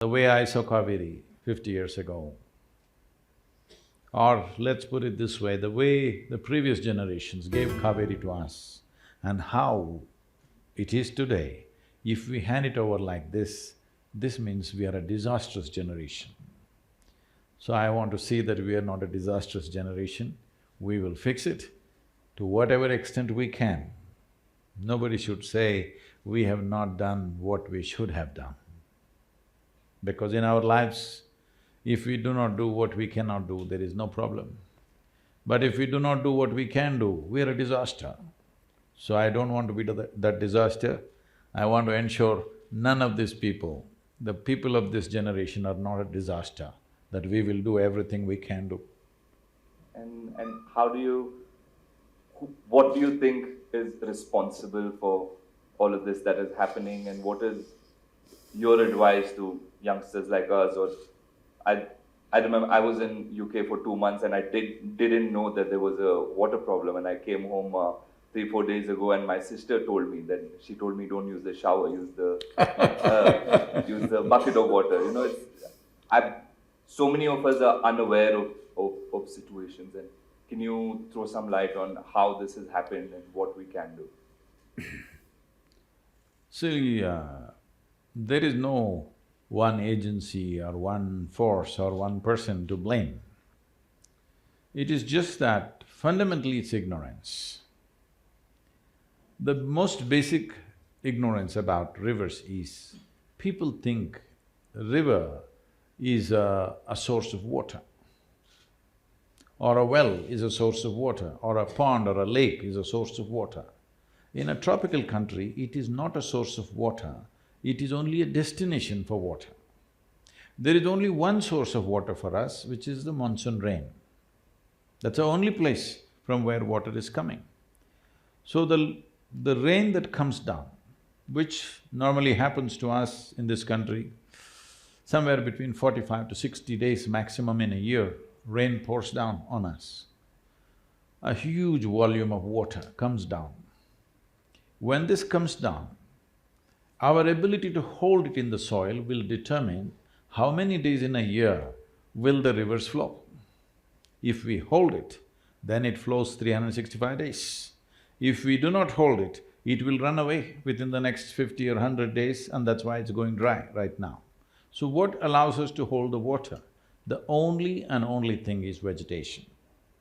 The way I saw Cauvery 50 years ago, or let's put it this way, the way the previous generations gave Cauvery to us and how it is today, if we hand it over like this means we are a disastrous generation. So I want to see that we are not a disastrous generation, we will fix it to whatever extent we can. Nobody should say, we have not done what we should have done. Because in our lives, if we do not do what we cannot do, there is no problem. But if we do not do what we can do, we are a disaster. So I don't want to be that disaster. I want to ensure none of these people, the people of this generation are not a disaster, that we will do everything we can do. And how do you… what do you think is responsible for all of this that is happening, and what is your advice to youngsters like us? Or I remember I was in UK for 2 months and I didn't know that there was a water problem, and I came home 3-4 days ago and my sister told me that… she told me, don't use the shower, use the bucket of water. You know, so many of us are unaware of situations, and can you throw some light on how this has happened and what we can do? See, there is no one agency or one force or one person to blame. It is just that fundamentally it's ignorance. The most basic ignorance about rivers is, people think river is a source of water, or a well is a source of water, or a pond or a lake is a source of water. In a tropical country, it is not a source of water, it is only a destination for water. There is only one source of water for us, which is the monsoon rain. That's the only place from where water is coming. So the rain that comes down, which normally happens to us in this country, somewhere between 45 to 60 days maximum in a year, rain pours down on us. A huge volume of water comes down. When this comes down, our ability to hold it in the soil will determine how many days in a year will the rivers flow. If we hold it, then it flows 365 days. If we do not hold it, it will run away within the next 50 or 100 days, and that's why it's going dry right now. So what allows us to hold the water? The only and only thing is vegetation.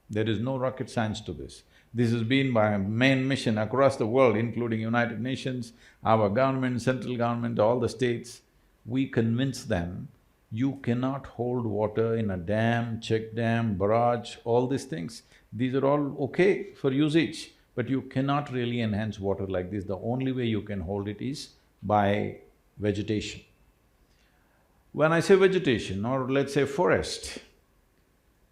There is no rocket science to this. This has been by a main mission across the world, including United Nations, our government, central government, all the states. We convince them, you cannot hold water in a dam, check dam, barrage, all these things. These are all okay for usage, but you cannot really enhance water like this. The only way you can hold it is by vegetation. When I say vegetation, or let's say forest,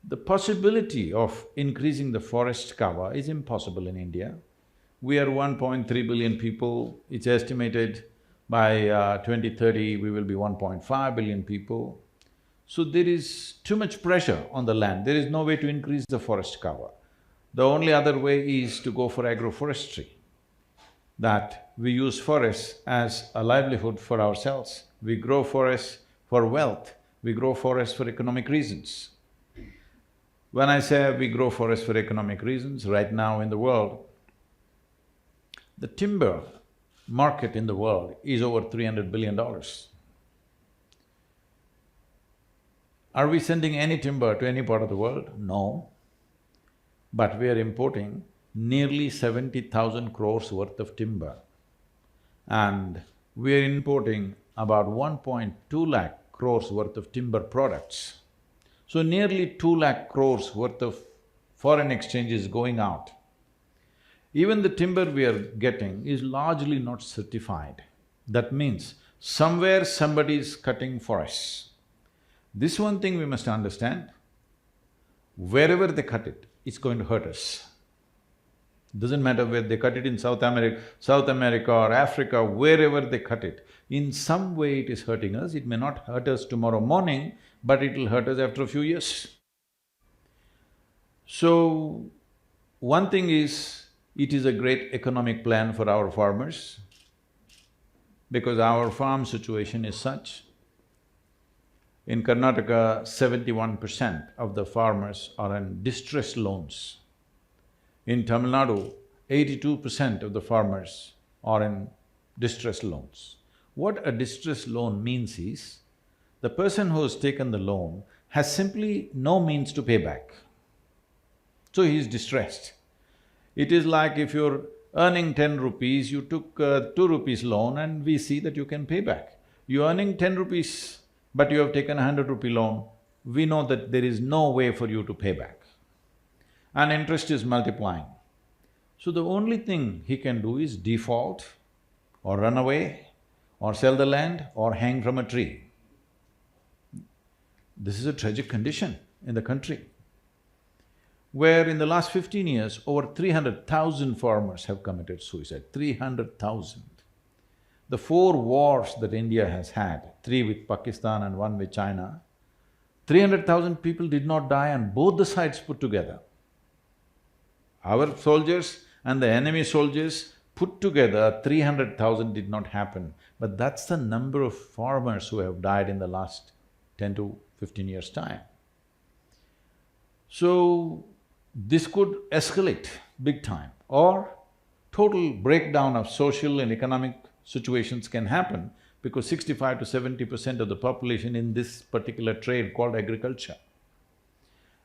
the possibility of increasing the forest cover is impossible in India. We are 1.3 billion people, it's estimated by 2030 we will be 1.5 billion people. So there is too much pressure on the land, there is no way to increase the forest cover. The only other way is to go for agroforestry, that we use forests as a livelihood for ourselves. We grow forests for wealth, we grow forests for economic reasons. When I say we grow forests for economic reasons, right now in the world, the timber market in the world is over $300 billion. Are we sending any timber to any part of the world? No. But we are importing nearly 70,000 crores worth of timber, and we are importing about 1.2 lakh crores worth of timber products. So nearly 2 lakh crores worth of foreign exchange is going out. Even the timber we are getting is largely not certified. That means somewhere somebody is cutting forests. This one thing we must understand, wherever they cut it, it's going to hurt us. Doesn't matter where they cut it in South America or Africa, wherever they cut it, in some way it is hurting us. It may not hurt us tomorrow morning, but it'll hurt us after a few years. So, one thing is, it is a great economic plan for our farmers, because our farm situation is such In Karnataka, 71% of the farmers are on distress loans. In Tamil Nadu, 82% of the farmers are in distress loans. What a distress loan means is, the person who has taken the loan has simply no means to pay back. So he is distressed. It is like if you're earning 10 rupees, you took 2 rupees loan and we see that you can pay back. You're earning 10 rupees, but you have taken a 100 rupee loan, we know that there is no way for you to pay back. And interest is multiplying. So the only thing he can do is default, or run away, or sell the land, or hang from a tree. This is a tragic condition in the country, where in the last 15 years, over 300,000 farmers have committed suicide, 300,000. The 4 wars that India has had, 3 with Pakistan and 1 with China, 300,000 people did not die on both the sides put together. Our soldiers and the enemy soldiers put together, 300,000 did not happen. But that's the number of farmers who have died in the last 10 to 15 years' time. So, this could escalate big time, or total breakdown of social and economic situations can happen because 65 to 70% of the population in this particular trade called agriculture.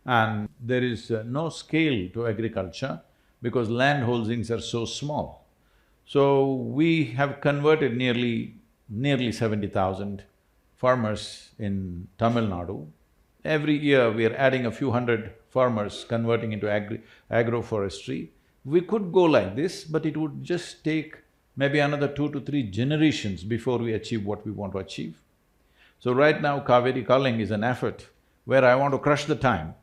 And there is no scale to agriculture because land holdings are so small. So, we have converted nearly 70,000 farmers in Tamil Nadu. Every year we are adding a few hundred farmers converting into agroforestry. We could go like this, but it would just take maybe another 2 to 3 generations before we achieve what we want to achieve. So right now, Cauvery culling is an effort where I want to crush the time.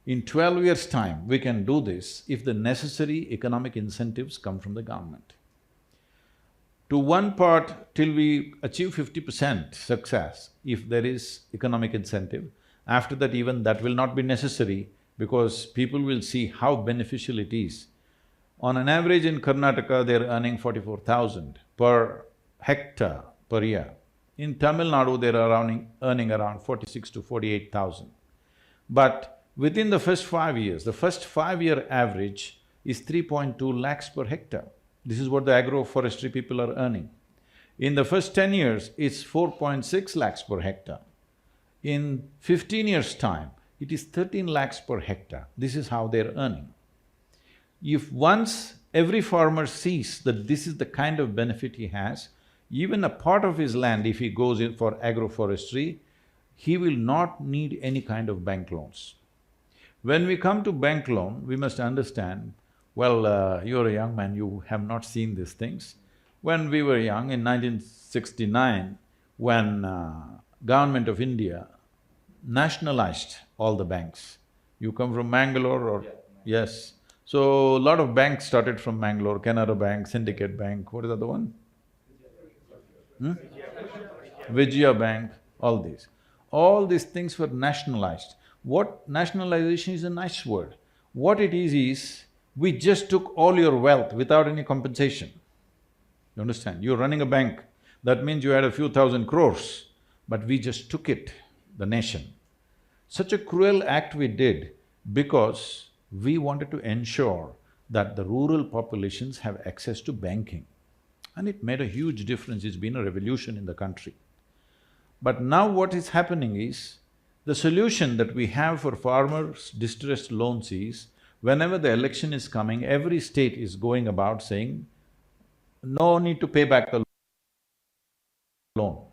In 12 years' time, we can do this if the necessary economic incentives come from the government. To one part, till we achieve 50% success, if there is economic incentive, after that even that will not be necessary because people will see how beneficial it is. On an average in Karnataka, they're earning 44,000 per hectare per year. In Tamil Nadu, they're earning around 46 to 48,000. But within the first 5 years, the first 5-year average is 3.2 lakhs per hectare. This is what the agroforestry people are earning. In the first 10 years, it's 4.6 lakhs per hectare. In 15 years' time, it is 13 lakhs per hectare. This is how they're earning. If once every farmer sees that this is the kind of benefit he has, even a part of his land, if he goes in for agroforestry, he will not need any kind of bank loans. When we come to bank loan, we must understand, well, you're a young man, you have not seen these things. When we were young, in 1969, when Government of India nationalized all the banks. You come from Bangalore or… Yes. So, a lot of banks started from Bangalore, Canara Bank, Syndicate Bank, what is the other one? Vijaya Bank, all these. All these things were nationalized. What… nationalization is a nice word. What it is, we just took all your wealth without any compensation. You understand? You're running a bank, that means you had a few thousand crores, but we just took it, the nation. Such a cruel act we did because we wanted to ensure that the rural populations have access to banking. And it made a huge difference, it's been a revolution in the country. But now what is happening is, the solution that we have for farmers' distressed loans is, whenever the election is coming, every state is going about saying, no need to pay back the loan.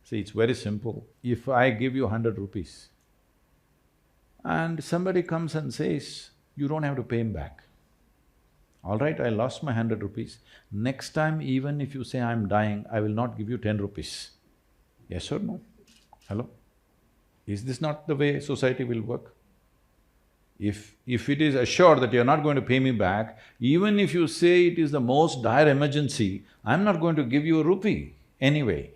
See, it's very simple. If I give you 100 rupees and somebody comes and says, you don't have to pay him back. All right, I lost my 100 rupees. Next time, even if you say I'm dying, I will not give you 10 rupees. Yes or no? Hello? Is this not the way society will work? If it is assured that you're not going to pay me back, even if you say it is the most dire emergency, I'm not going to give you a rupee anyway.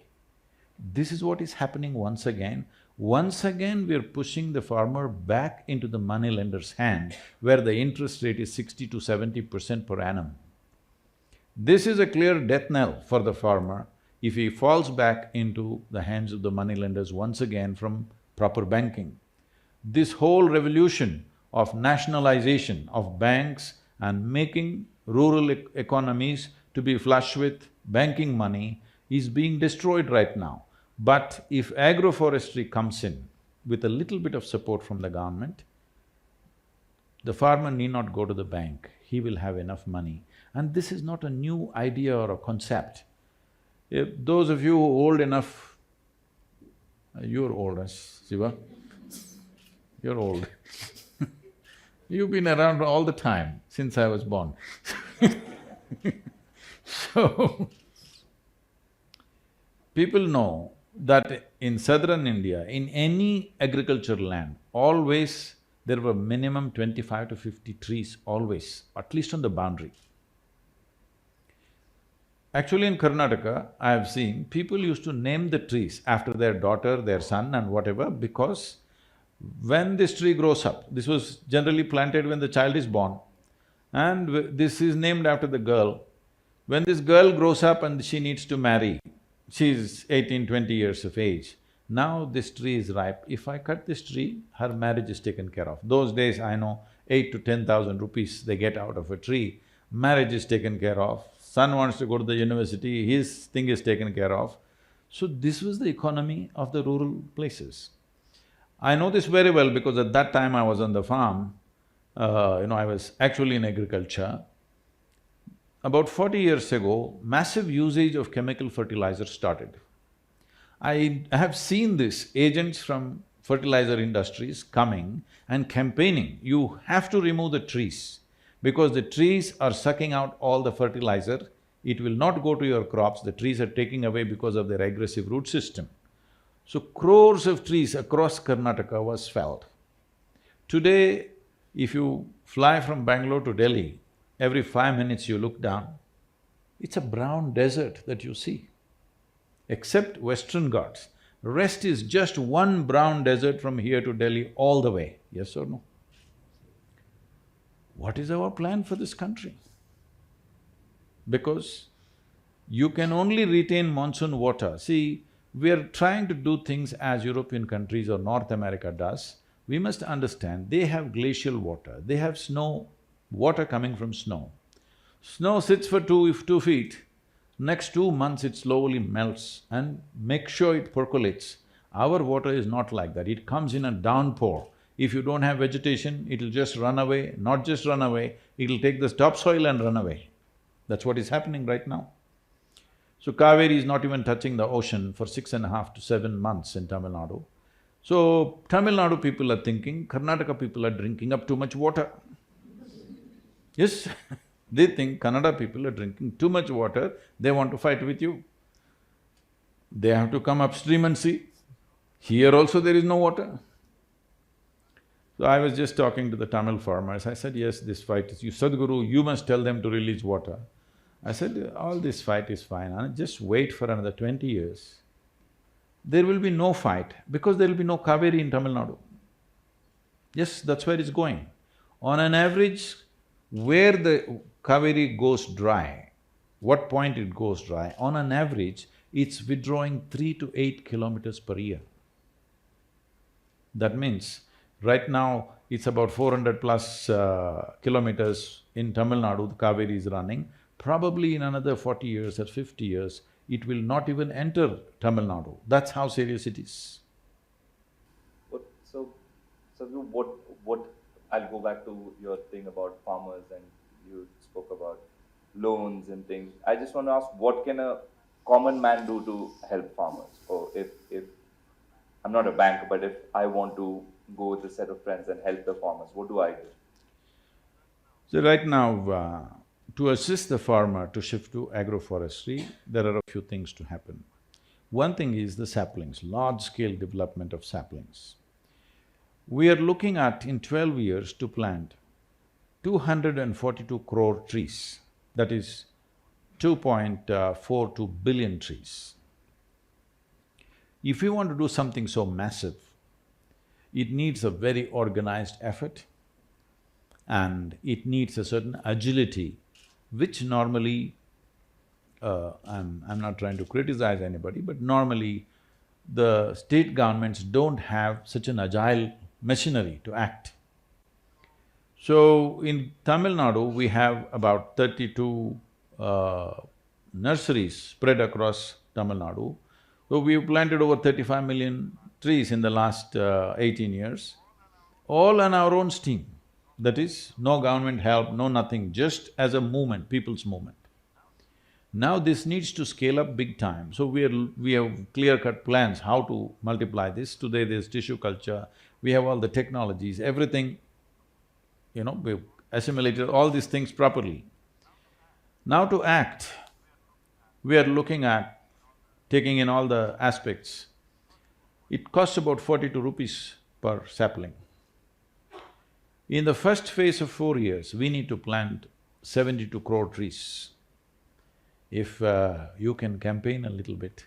This is what is happening once again. Once again, we're pushing the farmer back into the moneylender's hand, where the interest rate is 60 to 70% per annum. This is a clear death knell for the farmer. if he falls back into the hands of the moneylenders once again from proper banking. This whole revolution of nationalization of banks and making rural economies to be flush with banking money is being destroyed right now. But if agroforestry comes in with a little bit of support from the government, the farmer need not go to the bank, he will have enough money. And this is not a new idea or a concept. If those of you old enough, you're old, Siva? You're old. You've been around all the time, since I was born. So, people know that in southern India, in any agricultural land, always there were minimum 25 to 50 trees, always, at least on the boundary. Actually in Karnataka, I have seen people used to name the trees after their daughter, their son and whatever, because when this tree grows up, this was generally planted when the child is born, and this is named after the girl. When this girl grows up and she needs to marry, she's 18, 20 years of age, now this tree is ripe. If I cut this tree, her marriage is taken care of. Those days I know 8 to 10,000 rupees they get out of a tree, marriage is taken care of, son wants to go to the university, his thing is taken care of. So this was the economy of the rural places. I know this very well because at that time I was on the farm, I was actually in agriculture. About 40 years ago, massive usage of chemical fertilizer started. I have seen this, agents from fertilizer industries coming and campaigning, you have to remove the trees because the trees are sucking out all the fertilizer, it will not go to your crops, the trees are taking away because of their aggressive root system. So crores of trees across Karnataka was felled. Today, if you fly from Bengaluru to Delhi, every 5 minutes you look down, it's a brown desert that you see. Except Western Ghats, rest is just one brown desert from here to Delhi all the way, yes or no? What is our plan for this country? Because you can only retain monsoon water. See, we are trying to do things as European countries or North America does. We must understand, they have glacial water, they have snow, water coming from snow. Snow sits for two feet, next 2 months it slowly melts and make sure it percolates. Our water is not like that, it comes in a downpour. If you don't have vegetation, it'll just run away, not just run away, it'll take the topsoil and run away. That's what is happening right now. So Cauvery is not even touching the ocean for 6.5 to 7 months in Tamil Nadu. So Tamil Nadu people are thinking, Karnataka people are drinking up too much water. Yes, they think Kannada people are drinking too much water, they want to fight with you. They have to come upstream and see. Here also there is no water. So I was just talking to the Tamil farmers, I said, yes, this fight is… Sadguru, you must tell them to release water. I said, all this fight is fine, and just wait for another 20 years. There will be no fight because there will be no Cauvery in Tamil Nadu. Yes, that's where it's going. On an average, where the Cauvery goes dry, what point it goes dry, on an average, it's withdrawing 3 to 8 kilometers per year. That means, right now, it's about 400 plus kilometers in Tamil Nadu, the Cauvery is running. Probably in another 40 years or 50 years, it will not even enter Tamil Nadu. That's how serious it is. So, I'll go back to your thing about farmers and you spoke about loans and things. I just want to ask, what can a common man do to help farmers? Or if I'm not a bank, but if I want to go with a set of friends and help the farmers, what do I do? So right now, to assist the farmer to shift to agroforestry, there are a few things to happen. One thing is the saplings, large-scale development of saplings. We are looking at, in 12 years, to plant 242 crore trees, that is 2.42 billion trees. If you want to do something so massive, it needs a very organized effort and it needs a certain agility which normally I'm not trying to criticize anybody, but normally the state governments don't have such an agile machinery to act. So in Tamil Nadu, we have about 32 nurseries spread across Tamil Nadu. So we've planted over 35 million trees in the last 18 years, all on our own steam. That is, no government help, no nothing, just as a movement, people's movement. Now this needs to scale up big time, so we have clear-cut plans how to multiply this. Today there's tissue culture, we have all the technologies, everything, we've assimilated all these things properly. Now to act, we are looking at taking in all the aspects. It costs about 42 rupees per sapling. In the first phase of 4 years, we need to plant 72 crore trees. If you can campaign a little bit,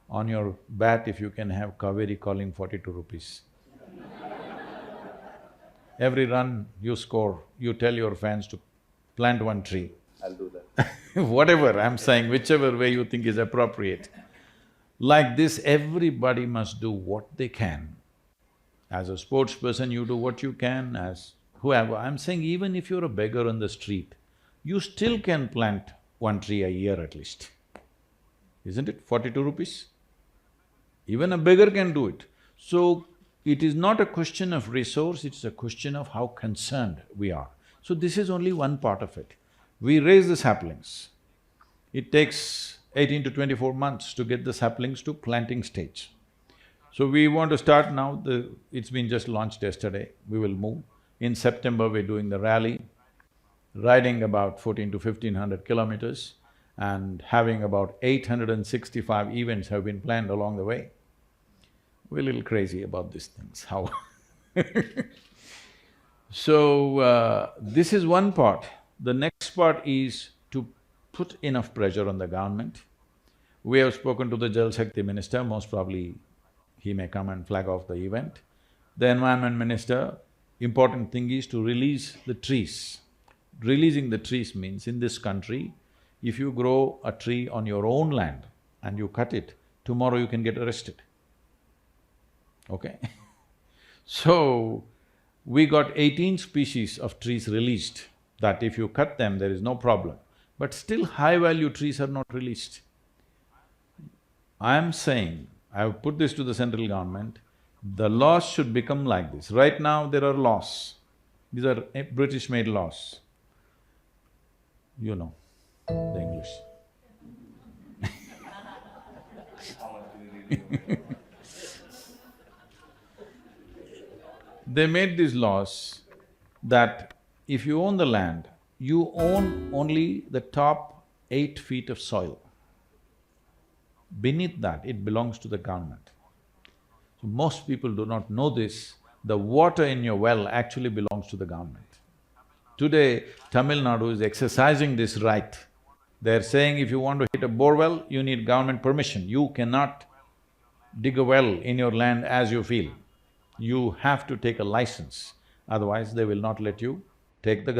on your bat if you can have Cauvery calling 42 rupees. Every run you score, you tell your fans to plant one tree. I'll do that. Whatever I'm saying, whichever way you think is appropriate. Like this, everybody must do what they can. As a sports person, you do what you can, as whoever. I'm saying even if you're a beggar on the street, you still can plant one tree a year at least. Isn't it 42 rupees? Even a beggar can do it. So, it is not a question of resource, it's a question of how concerned we are. So this is only one part of it. We raise the saplings. It takes 18 to 24 months to get the saplings to planting stage. So we want to start now, it's been just launched yesterday, we will move. In September, we're doing the rally, riding about 14 to 1500 kilometers and having about 865 events have been planned along the way. We're a little crazy about these things, how So, this is one part. The next part is to put enough pressure on the government. We have spoken to the Jal Shakti minister, most probably he may come and flag off the event. The environment minister, important thing is to release the trees. Releasing the trees means in this country, if you grow a tree on your own land and you cut it, tomorrow you can get arrested. Okay? So, we got 18 species of trees released, that if you cut them, there is no problem. But still high-value trees are not released. I am saying, I have put this to the central government, the laws should become like this. Right now, there are laws. These are British-made laws. You know the English. They made these laws that if you own the land, you own only the top 8 feet of soil. Beneath that, it belongs to the government. So most people do not know this, the water in your well actually belongs to the government. Today, Tamil Nadu is exercising this right. They're saying if you want to hit a bore well, you need government permission. You cannot dig a well in your land as you feel. You have to take a license, otherwise they will not let you take the